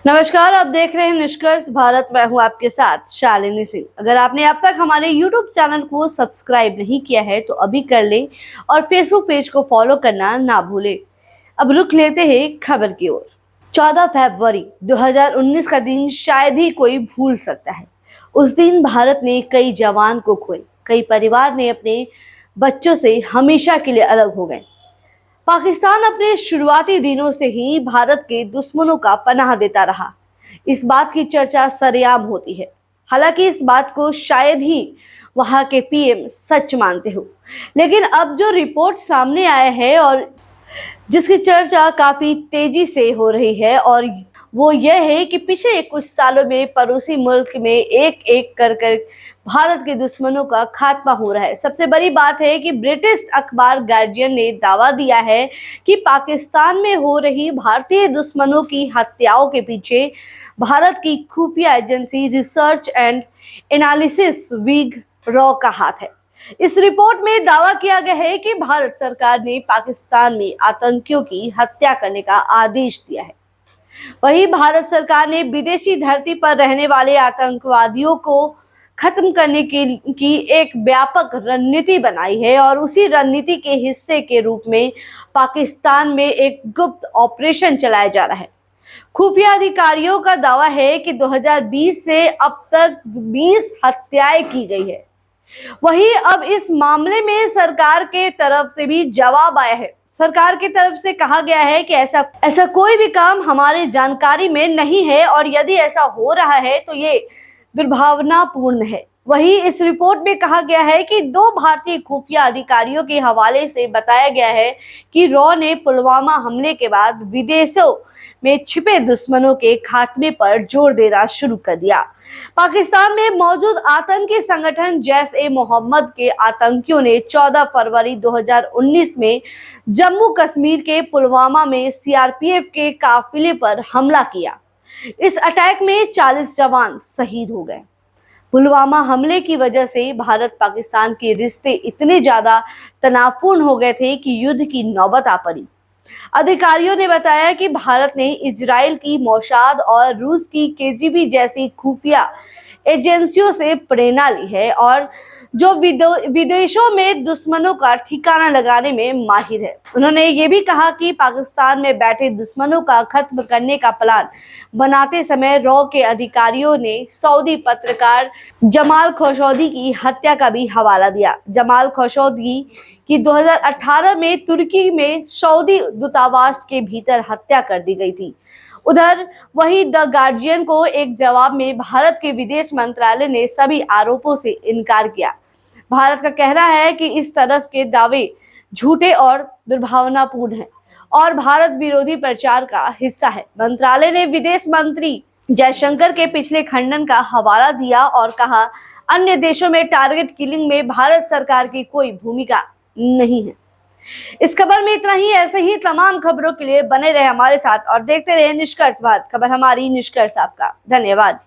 नमस्कार, आप देख रहे हैं निष्कर्ष भारत। मैं हूं आपके साथ शालिनी सिंह। अगर आपने अब तक हमारे YouTube चैनल को सब्सक्राइब नहीं किया है तो अभी कर लें और Facebook पेज को फॉलो करना ना भूलें। अब रुक लेते हैं खबर की ओर। 14 फरवरी 2019 का दिन शायद ही कोई भूल सकता है। उस दिन भारत ने कई जवान को खोए, कई परिवार ने अपने बच्चों से हमेशा के लिए अलग हो गए। पाकिस्तान अपने शुरुआती दिनों से ही भारत के दुश्मनों का पनाह देता रहा। इस बात की चर्चा सरेआम होती है। हालांकि इस बात को शायद ही वहां के पीएम सच मानते हो, लेकिन अब जो रिपोर्ट सामने आया है और जिसकी चर्चा काफी तेजी से हो रही है, और वो यह है कि पिछले कुछ सालों में पड़ोसी मुल्क में एक एक कर कर भारत के दुश्मनों का खात्मा हो रहा है। सबसे बड़ी बात है कि ब्रिटिश अखबार गार्जियन ने दावा दिया है कि पाकिस्तान में हो रही भारतीय दुश्मनों की हत्याओं के पीछे भारत की खुफिया agency research and analysis wing रॉ का हाथ है। इस रिपोर्ट में दावा किया गया है कि भारत सरकार ने पाकिस्तान में आतंकियों की हत्या करने का आदेश दिया है। वहीं भारत सरकार ने विदेशी धरती पर रहने वाले आतंकवादियों को खत्म करने की एक व्यापक रणनीति बनाई है, और उसी रणनीति के हिस्से के रूप में पाकिस्तान में एक गुप्त ऑपरेशन चलाया जा रहा है। खुफिया अधिकारियों का दावा है कि 2020 से अब तक 20 हत्याएं की गई है। वहीं अब इस मामले में सरकार के तरफ से भी जवाब आया है। सरकार की तरफ से कहा गया है कि ऐसा कोई भी काम हमारी जानकारी में नहीं है, और यदि ऐसा हो रहा है तो ये दुर्भावनापूर्ण है। वहीं इस रिपोर्ट में कहा गया है कि 2 भारतीय खुफिया अधिकारियों के हवाले से बताया गया है कि रॉ ने पुलवामा हमले के बाद विदेशों में छिपे दुश्मनों के खात्मे पर जोर देना शुरू कर दिया। पाकिस्तान में मौजूद आतंकी संगठन जैश-ए-मोहम्मद के आतंकियों ने 14 फरवरी 2019 में जम्मू कश्मीर के पुलवामा में सीआरपीएफ के काफिले पर हमला किया। इस अटैक में 40 जवान शहीद हो गए। पुलवामा हमले की वजह से भारत पाकिस्तान के रिश्ते इतने ज्यादा तनावपूर्ण हो गए थे कि युद्ध की नौबत आ पड़ी। अधिकारियों ने बताया कि भारत ने इजराइल की मोसाद और रूस की केजीबी जैसी खुफिया एजेंसियों से प्रेरणा ली है, और जो विदेशों में दुश्मनों का ठिकाना लगाने में माहिर है। उन्होंने ये भी कहा कि पाकिस्तान में बैठे दुश्मनों का खत्म करने का प्लान बनाते समय रॉ के अधिकारियों ने सऊदी पत्रकार जमाल खशोगी की हत्या का भी हवाला दिया। जमाल खशोगी की 2018 में तुर्की में सऊदी दूतावास के भीतर हत्या कर दी गई थी। उधर वही द गार्जियन को एक जवाब में भारत के विदेश मंत्रालय ने सभी आरोपों से इनकार किया। भारत का कहना है कि इस तरफ के दावे झूठे और दुर्भावनापूर्ण हैं और भारत विरोधी प्रचार का हिस्सा है। मंत्रालय ने विदेश मंत्री जयशंकर के पिछले खंडन का हवाला दिया और कहा, अन्य देशों में टारगेट किलिंग में भारत सरकार की कोई भूमिका नहीं है। इस खबर में इतना ही। ऐसे ही तमाम खबरों के लिए बने रहे हमारे साथ और देखते रहे निष्कर्ष भारत। खबर हमारी, निष्कर्ष आपका। धन्यवाद।